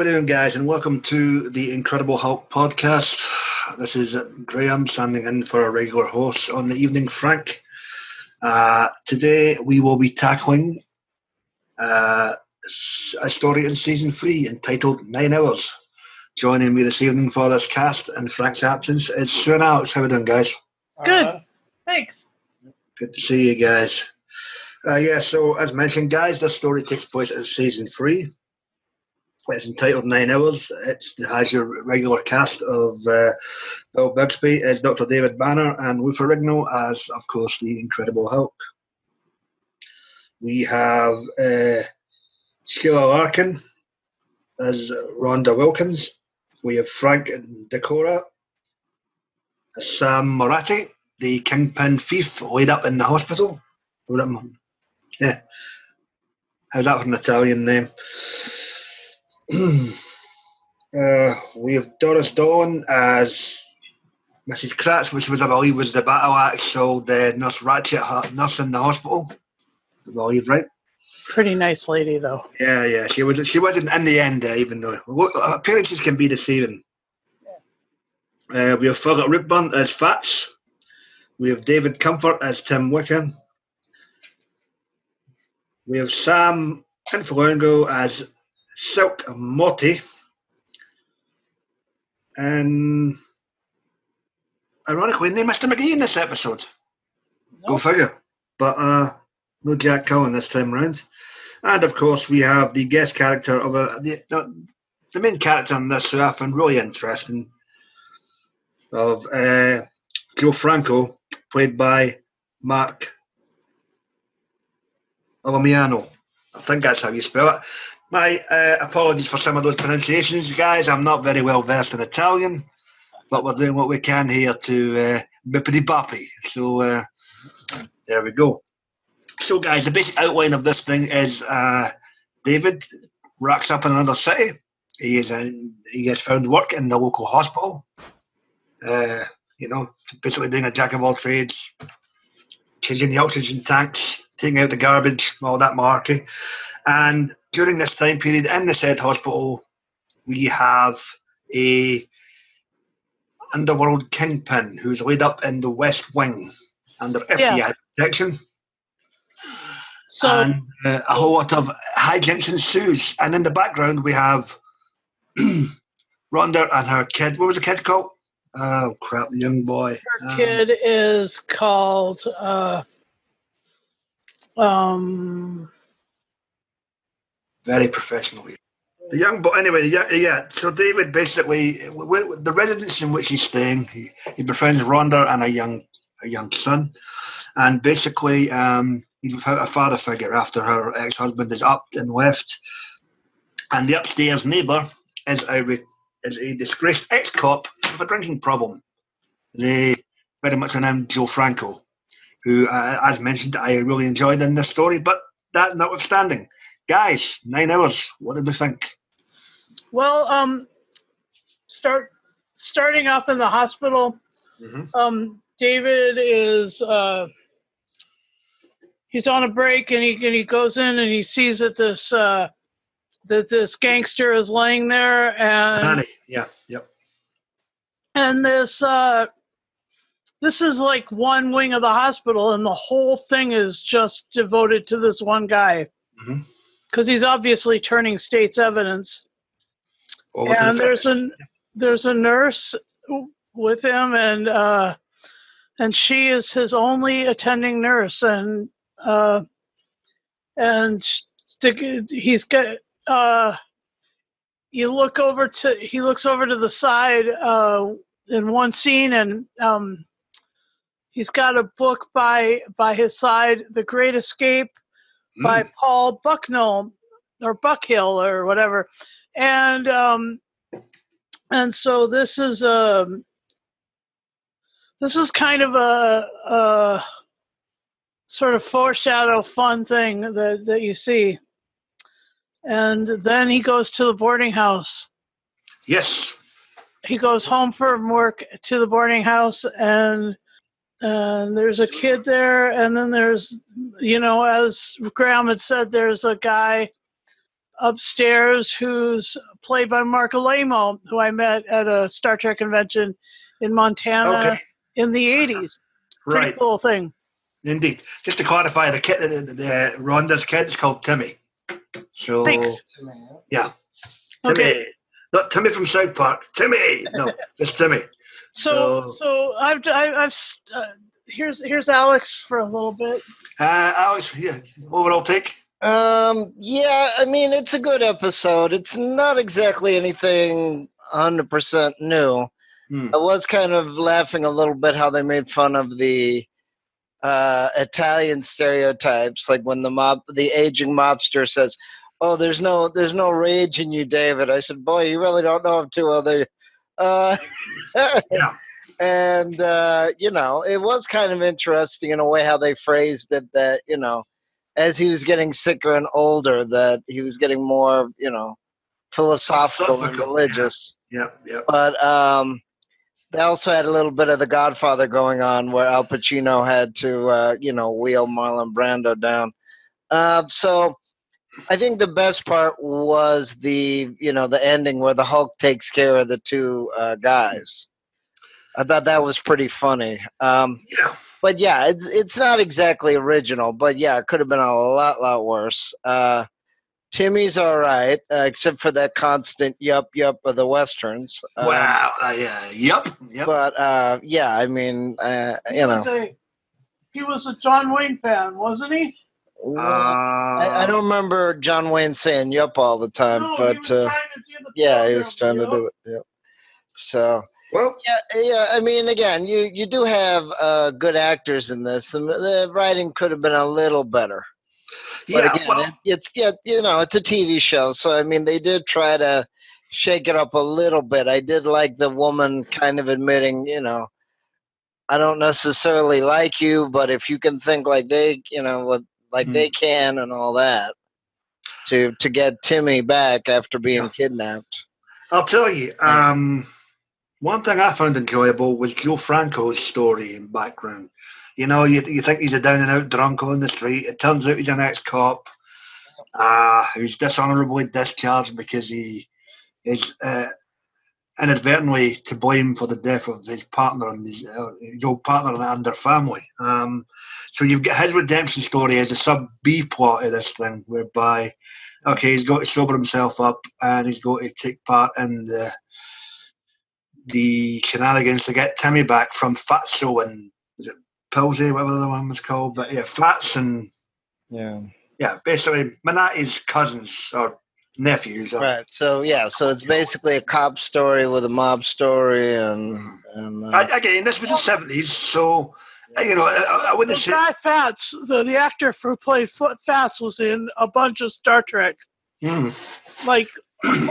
we doing, guys? And welcome to the Incredible Hulk podcast. This is Graham standing in for our regular host on the evening, Frank. Today we will be tackling a story in season 3 entitled 9 Hours. Joining me this evening for this cast in Frank's absence is Sue and Alex. How are we doing, guys? Good. Thanks. Good to see you guys. So as mentioned, guys, this story takes place in season 3. It's entitled 9 Hours. It has your regular cast of Bill Bixby as Dr. David Banner and Lou Ferrigno as, of course, the Incredible Hulk. We have Sheila Larkin as Rhonda Wilkins. We have Frank Decora as Sam Moratti, the kingpin thief laid up in the hospital. Yeah. How's that for an Italian name? We have Doris Dawn as Mrs. Kratz, which was, I believe, was the battle axe, so the Nurse Ratchet, nurse in the hospital. I believe, right? Pretty nice lady, though. Yeah. She wasn't in the end, even though appearances can be deceiving. We have Philip Rootburn as Fats. We have David Comfort as Tim Wickham. We have Sam Influengo as Silk Morty. And ironically, named Mr. McGee in this episode. Nope. Go figure. But no Jack Cullen this time round. And of course, we have the guest character of the main character in this, who I found really interesting, of Joe Franco, played by Mark Olomiano. I think that's how you spell it. My apologies for some of those pronunciations, guys. I'm not very well versed in Italian, but we're doing what we can here to bippity-boppy. So there we go. So, guys, the basic outline of this thing is David rocks up in another city. He has found work in the local hospital. Basically doing a jack of all trades, changing the oxygen tanks, taking out the garbage, all that malarkey. And during this time period in the said hospital, we have a underworld kingpin who's laid up in the West Wing under FBI protection. So, and a whole lot of hijinks ensues. And in the background, we have Rhonda and her kid. What was the kid called? Oh, crap, the young boy. Her kid is called... Very professional. The young boy, anyway, yeah. So David basically, the residence in which he's staying, he befriends Rhonda and a young son, and basically he's without a father figure after her ex-husband is up and left, and the upstairs neighbour is a disgraced ex-cop with a drinking problem. They very much renowned Joe Franco, who, as mentioned, I really enjoyed in this story, but that notwithstanding. Guys, 9 hours. What did we think? Well, starting off in the hospital, David is he's on a break, and he goes in and he sees that this gangster is laying there, and yep. And this is like one wing of the hospital, and the whole thing is just devoted to this one guy. Mm-hmm. Because he's obviously turning state's evidence. And there's a nurse with him, and she is his only attending nurse, and he's got he looks over to the side in one scene, and he's got a book by his side, The Great Escape, by Paul Bucknell or Buckhill or whatever, and so this is kind of a sort of foreshadow fun thing that you see, and then he goes to the boarding house. Yes, he goes home from work to the boarding house, and there's a kid there, and then there's, as Graham had said, there's a guy upstairs who's played by Mark Alamo, who I met at a Star Trek convention in Montana in the 80s. Pretty Right. cool thing. Indeed. Just to clarify, the kid, the Rhonda's kid is called Timmy. So, Thanks. yeah. Timmy. Okay. Not Timmy from South Park. Timmy. No, just Timmy. So I've here's Alex for a little bit. Alex, yeah, overall take? Yeah, I mean, it's a good episode. It's not exactly anything 100% new. I was kind of laughing a little bit how they made fun of the Italian stereotypes, like when the aging mobster says, "Oh, there's no rage in you, David." I said, "Boy, you really don't know him too well, do you?" Yeah. And it was kind of interesting in a way how they phrased it, that as he was getting sicker and older, that he was getting more philosophical and religious. Yeah. But they also had a little bit of The Godfather going on, where Al Pacino had to, wheel Marlon Brando down. So I think the best part was the ending where the Hulk takes care of the two guys. I thought that was pretty funny. But yeah, it's not exactly original, but yeah, it could have been a lot worse. Timmy's all right, except for that constant yup of the Westerns. Wow, yup. But yeah, I mean, He was a John Wayne fan, wasn't he? I don't remember John Wayne saying yup all the time, but he was trying to do he was trying to do it. Yep. So. Well, yeah. I mean, again, you do have good actors in this. The writing could have been a little better. But again, it's a TV show, so I mean, they did try to shake it up a little bit. I did like the woman kind of admitting, I don't necessarily like you, but if you can think like they, they can, and all that, to get Timmy back after being kidnapped. I'll tell you. One thing I found enjoyable was Joe Franco's story and background. You think he's a down-and-out drunk on the street. It turns out he's an ex-cop who's dishonorably discharged because he is inadvertently to blame for the death of his partner and his old partner and their family. So you've got his redemption story as a sub-B plot of this thing, whereby, he's got to sober himself up and he's got to take part in the shenanigans to get Timmy back from Fatso and was it Pilsy, whatever the one was called, but Fats and basically Manatti's cousins or nephews. Right. So it's basically a cop story with a mob story, and again, this was the 70s, so I wouldn't say Fats, the actor who played Fats, was in a bunch of Star Trek, like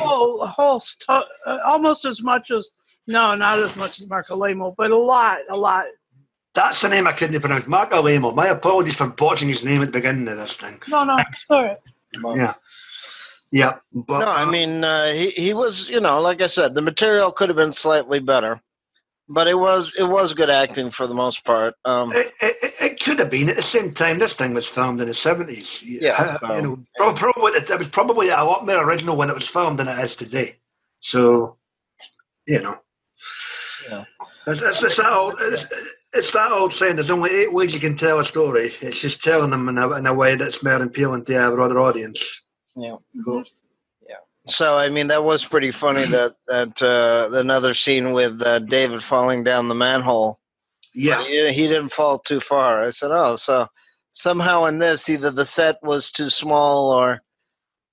almost as much as. No, not as much as Mark Alamo, but a lot. That's the name I couldn't pronounce. Mark Alamo. My apologies for botching his name at the beginning of this thing. No, sorry. Yeah. But, no, I mean, he was, like I said, the material could have been slightly better, but it was good acting for the most part. It could have been. At the same time, this thing was filmed in the 70s. Probably it was probably a lot more original when it was filmed than it is today. So. It's that old saying. There's only 8 ways you can tell a story. It's just telling them in a way that's more appealing to our other audience. Yeah. Cool. Yeah. So I mean, that was pretty funny. That another scene with David falling down the manhole. Yeah. He didn't fall too far. I said, oh, so somehow in this, either the set was too small, or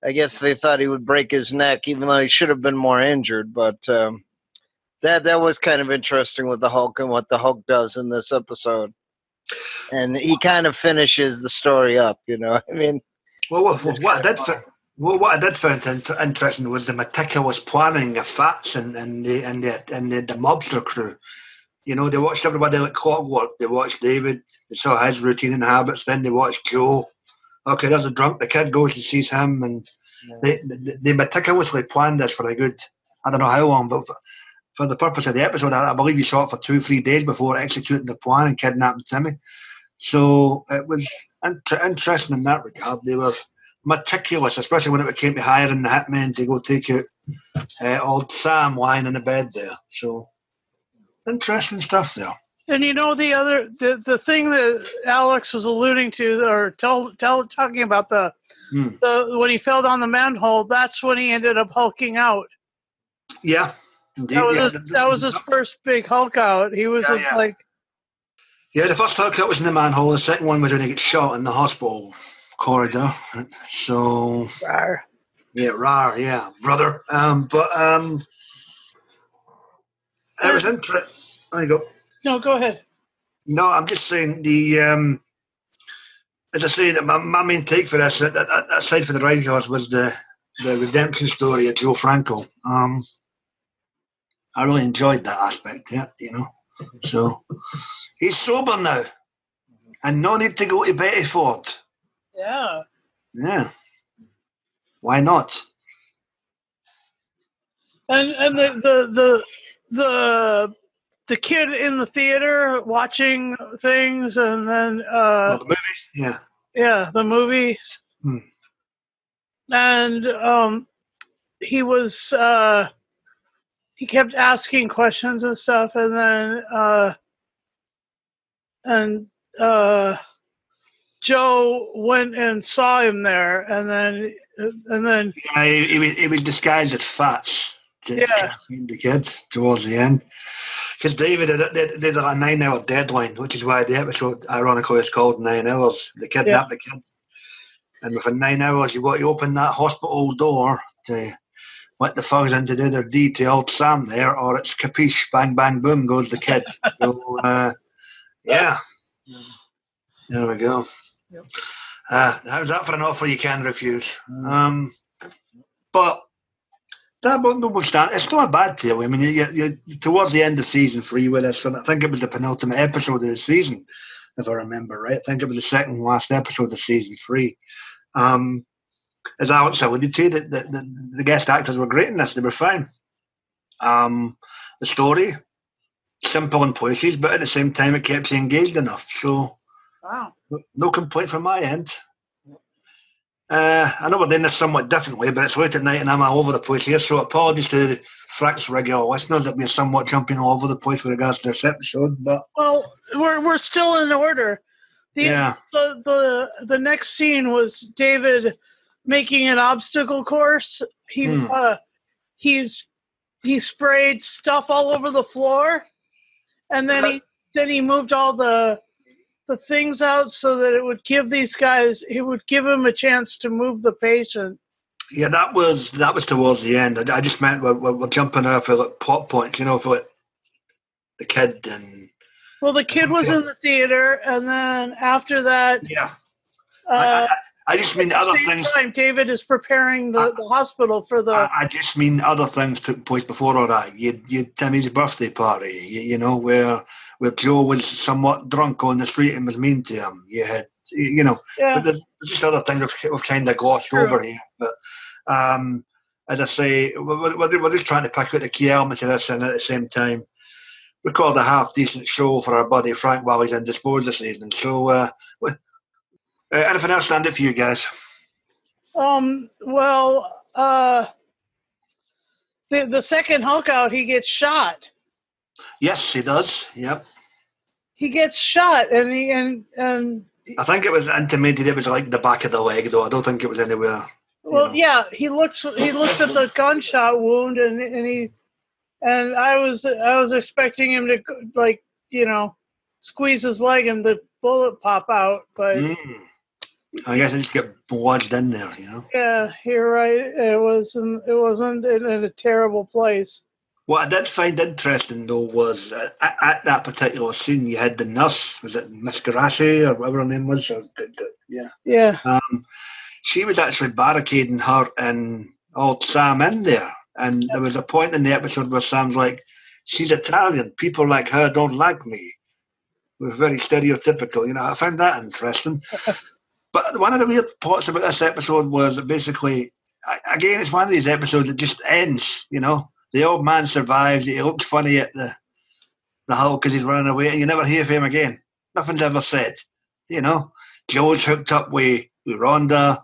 I guess they thought he would break his neck, even though he should have been more injured. But. That was kind of interesting with the Hulk and what the Hulk does in this episode, and he kind of finishes the story up. I mean, what I did find interesting was the meticulous planning of Fats and the mobster crew. They watched everybody like clockwork. They watched David. They saw his routine and habits. Then they watched Joe. Okay, there's a drunk. The kid goes and sees him, and they meticulously planned this for a good, I don't know how long, but. For the purpose of the episode, I believe you saw it for 2-3 days before executing the plan and kidnapping Timmy. So it was interesting in that regard. meticulous, especially when it came to hiring the hitmen to go take out old Sam lying in the bed there. So interesting stuff there. And the thing that Alex was alluding to, or talking about the when he fell down the manhole, that's when he ended up hulking out. Yeah, indeed. That was his first big Hulk out. He was like. Yeah, the first Hulk out was in the manhole. The second one was when he gets shot in the hospital corridor. So. Rawr. Yeah, brother. It was interesting. There you go. No, go ahead. No, I'm just saying as I say, that my main take for this, aside for the writers, was the redemption story of Joe Franco. I really enjoyed that aspect, So he's sober now, and no need to go to Betty Ford. Yeah. Yeah. Why not? And the kid in the theater watching things, and then the movie, the movies, and he was he kept asking questions and stuff, and then Joe went and saw him there, and then he was disguised as Fats to feed the kids towards the end, because David did a 9-hour deadline, which is why the episode ironically is called 9 Hours. They kidnapped the kids, and within 9 hours you've got to open that hospital door to let the thugs in to do their deed to old Sam there, or it's capiche, bang bang boom goes the kid. So there we go. Yep. How's that for an offer you can refuse? But that notwithstanding, it's not a bad tale. I mean, you towards the end of season 3 with us, and I think it was the penultimate episode of the season, if I remember right. I think it was the second and last episode of season 3. As Alex alluded to, the guest actors were great in this. They were fine. The story, simple in places, but at the same time, it kept you engaged enough. So, wow, no complaint from my end. I know we're doing this somewhat differently, but it's late at night and I'm all over the place here, so apologies to Frank's regular listeners that we're somewhat jumping all over the place with regards to this episode. But we're still in order. The next scene was David making an obstacle course. He sprayed stuff all over the floor, and then he moved all the things out so that it would give these guys, it would give him a chance to move the patient. Yeah, that was towards the end. I just meant we're jumping out for plot points, for the kid and. Well, the kid was in the theater, and then after that, I just mean other things. Time David is preparing the hospital for the. I just mean other things took place before all that. You had Timmy's birthday party, where Joe was somewhat drunk on the street and was mean to him. You had, but there's just other things we've kind of glossed over here. But as I say, we're just trying to pick out the key elements of this, and at the same time, record a half decent show for our buddy Frank while he's indisposed this evening. So. Anything else stand out for you guys? The second Hulk out, he gets shot. Yes, he does. Yep. He gets shot, and I think it was intimated it was like the back of the leg, though. I don't think it was anywhere. Well, yeah, he looks at the gunshot wound, and I was expecting him to squeeze his leg and the bullet pop out, but. I guess it just got lodged in there, Yeah, you're right. It wasn't in a terrible place. What I did find interesting, though, was at that particular scene, you had the nurse. Was it Miss Garassi or whatever her name was? Yeah. She was actually barricading her and old Sam in there. And there was a point in the episode where Sam's like, she's Italian. People like her don't like me. It was very stereotypical. I found that interesting. But one of the weird parts about this episode was that basically, again, it's one of these episodes that just ends, The old man survives. He looks funny at the Hulk because he's running away, and you never hear from him again. Nothing's ever said, Joe's hooked up with Rhonda.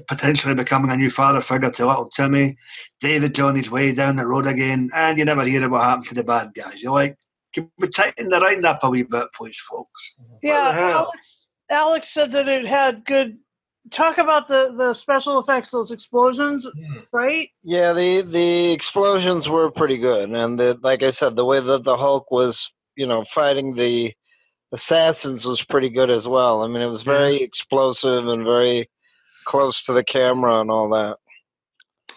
potentially becoming a new father figure to little Timmy. David's on his way down the road again, and you never hear of what happened to the bad guys. You're like, can we tighten the line up a wee bit, please, folks? Yeah, Alex said that it had good. Talk about the special effects, those explosions, right? Yeah, the explosions were pretty good, and like I said, the way that the Hulk was, fighting the assassins was pretty good as well. I mean, it was very explosive and very close to the camera and all that.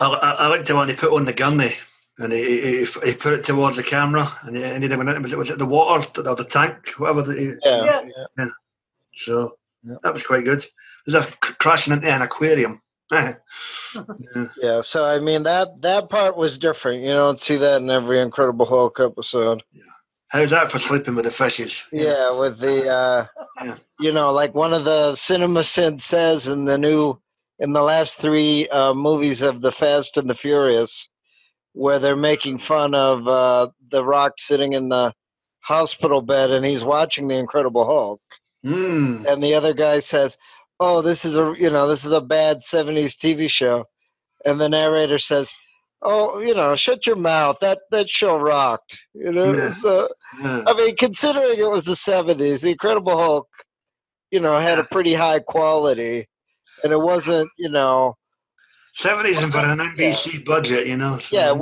I liked it when he put on the gun there, and he put it towards the camera, and he went in. Was it the water or the tank, whatever? Yeah. So that was quite good. It was like crashing into an aquarium. Yeah. So I mean that part was different. You don't see that in every Incredible Hulk episode. Yeah. How's that for sleeping with the fishes? Yeah, with the like one of the CinemaSins says in the last 3 movies of the Fast and the Furious, where they're making fun of the Rock sitting in the hospital bed and he's watching the Incredible Hulk, and the other guy says, "Oh, this is a bad '70s TV show," and the narrator says, "Oh, shut your mouth. That show rocked." I mean, considering it was the '70s, the Incredible Hulk, had a pretty high quality, and it wasn't, 70s and for an NBC budget, So. Yeah, it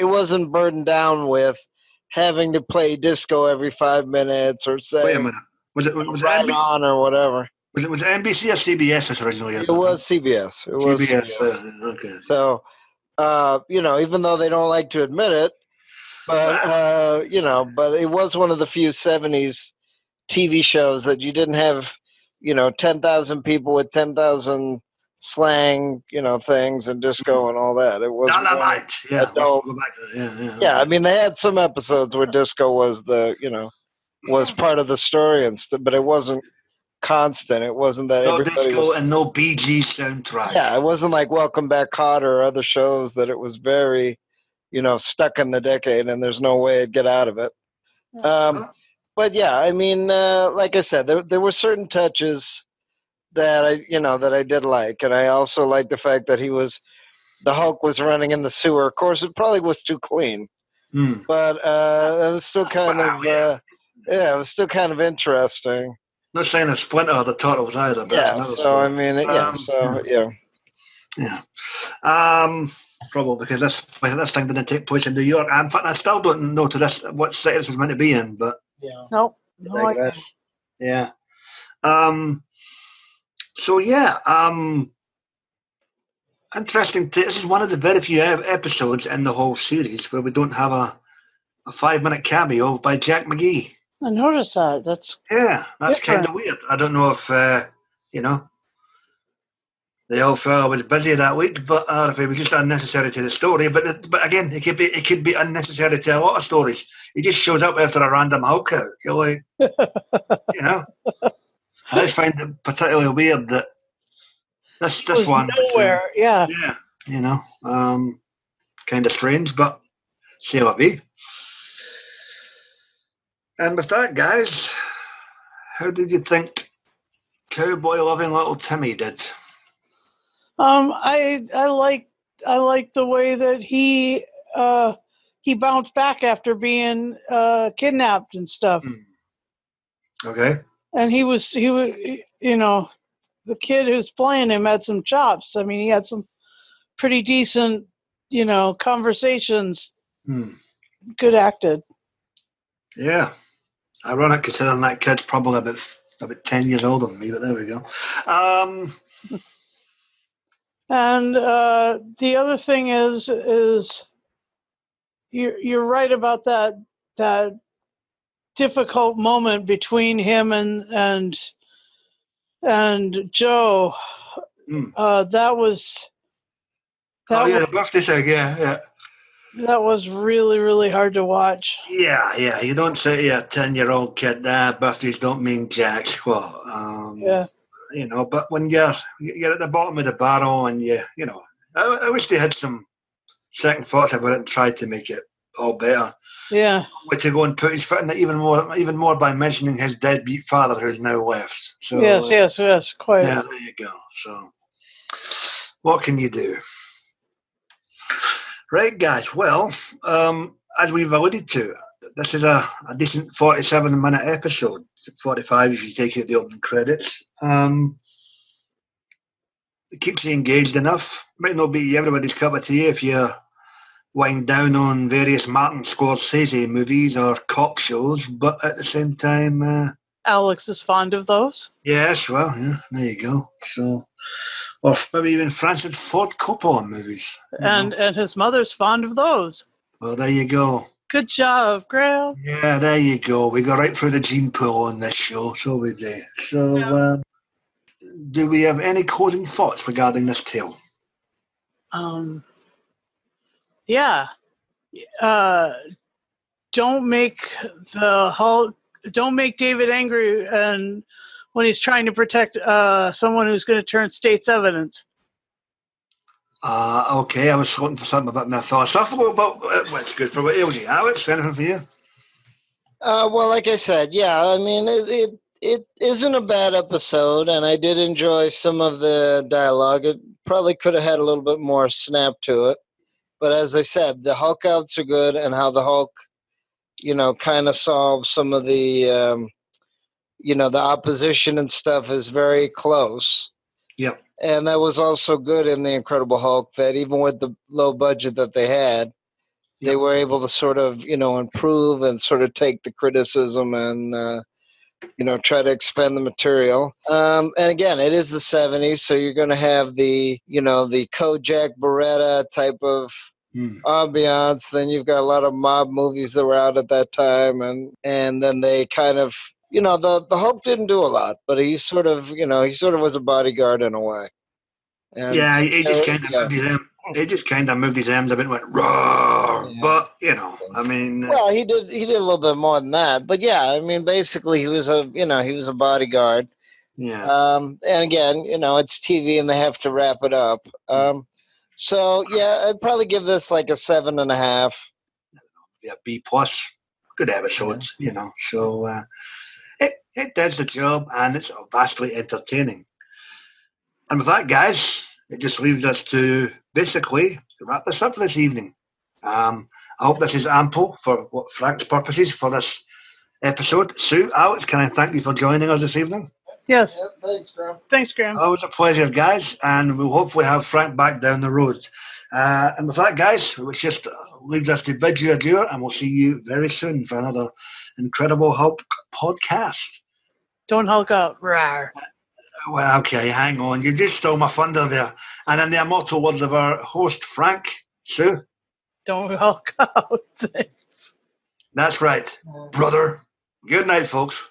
wasn't burdened down with having to play disco every 5 minutes or say, wait a minute, was it right NBC? on or whatever. Was it NBC or CBS originally? It was CBS. It was CBS. Okay. So, even though they don't like to admit it, but but it was one of the few '70s TV shows that you didn't have, 10,000 people with 10,000 slang, things and disco and all that. It was adult. I mean, they had some episodes where disco was was part of the story and stuff, but it wasn't constant. It wasn't that no disco and no Bee Gees soundtrack. Yeah, it wasn't like Welcome Back, Kotter or other shows that it was very, stuck in the decade and there's no way to get out of it. But yeah, I mean, like I said, there were certain touches that I did like, and I also like the fact that the Hulk was running in the sewer. Of course, it probably was too clean, but it was still kind of it was still kind of interesting. Not saying a Splinter or the Turtles either. But yeah. So story. I mean, probably because this thing didn't take place in New York. In fact, I still don't know what city this was meant to be in, but nope. Yeah. Interesting. This is one of the very few episodes in the whole series where we don't have a 5-minute cameo by Jack McGee. I noticed that. That's kind of weird. I don't know if the old fella was busy that week, but if it was just unnecessary to the story. But again, it could be unnecessary to a lot of stories. He just shows up after a random Hulk out. You're like, I just find it particularly weird that this one nowhere. Yeah, kind of strange, but c'est la vie. And with that, guys, how did you think cowboy loving little Timmy did? I like the way that he bounced back after being kidnapped and stuff. Okay. And he was the kid who's playing him had some chops. I mean, he had some pretty decent, conversations. Good acted. Yeah. Ironic considering that kid's probably about 10 years older than me, but there we go. And the other thing is you're right about that difficult moment between him and Joe. That was the birthday thing, yeah. That was really, really hard to watch. Yeah. You don't say to a 10-year-old kid, birthdays don't mean jack. Well, but when you're at the bottom of the barrel and I wish they had some second thoughts about it and tried to make it all better. Yeah. But to go and put his foot in it even more by mentioning his deadbeat father who's now left. So yes, quite. Yeah, there you go. So What can you do? Right, guys. Well, as we've alluded to, this is a decent 47-minute episode. 45 if you take out the opening credits. It keeps you engaged enough. Might not be everybody's cup of tea if you wind down on various Martin Scorsese movies or cop shows, but at the same time... Alex is fond of those. Yes, well, yeah, there you go. So, or maybe even Francis Ford Coppola movies. And his mother's fond of those. Well, there you go. Good job, Grail. Yeah, there you go. We go right through the gene pool on this show, so we do. So, Yeah. Do we have any closing thoughts regarding this tale? Yeah. Don't make the Hulk. Don't make David angry, and when he's trying to protect someone who's going to turn state's evidence. Okay, I was looking for something a bit more philosophical, but what's good for what ails you? Alex, anything for you? Well, like I said, yeah, I mean, it isn't a bad episode, and I did enjoy some of the dialogue. It probably could have had a little bit more snap to it. But as I said, the Hulk outs are good, and how the Hulk, kind of solves some of the, the opposition and stuff is very close. Yep. And that was also good in The Incredible Hulk, that even with the low budget that they had, they were able to sort of, improve and sort of take the criticism and, try to expand the material. And again, it is the 70s, so you're going to have the, the Kojak Beretta type of ambiance. Then you've got a lot of mob movies that were out at that time. And then they kind of, the Hulk didn't do a lot, but he sort of was a bodyguard in a way. And, yeah, he just kind of moved his arm. He just kind of moved his arms a bit and went roar. Yeah. But I mean, well, he did a little bit more than that. But yeah, I mean, basically, he was a bodyguard. Yeah. And again, it's TV, and they have to wrap it up. So yeah, I'd probably give this like a 7.5. Yeah, B+. Good episodes, So it does the job, and it's vastly entertaining. And with that, guys, it just leaves us to basically wrap this up for this evening. I hope this is ample for what Frank's purposes for this episode. Sue, Alex, can I thank you for joining us this evening? Yes. Yeah, thanks, Graham. Thanks, Graham. Always a pleasure, guys, and we'll hopefully have Frank back down the road. And with that, guys, which just leaves us to bid you adieu, and we'll see you very soon for another Incredible Hulk podcast. Don't Hulk out. Rawr. Well, okay, hang on. You just stole my thunder there. And in the immortal words of our host, Frank, Sue. Don't Hulk out. Thanks. That's right, brother. Good night, folks.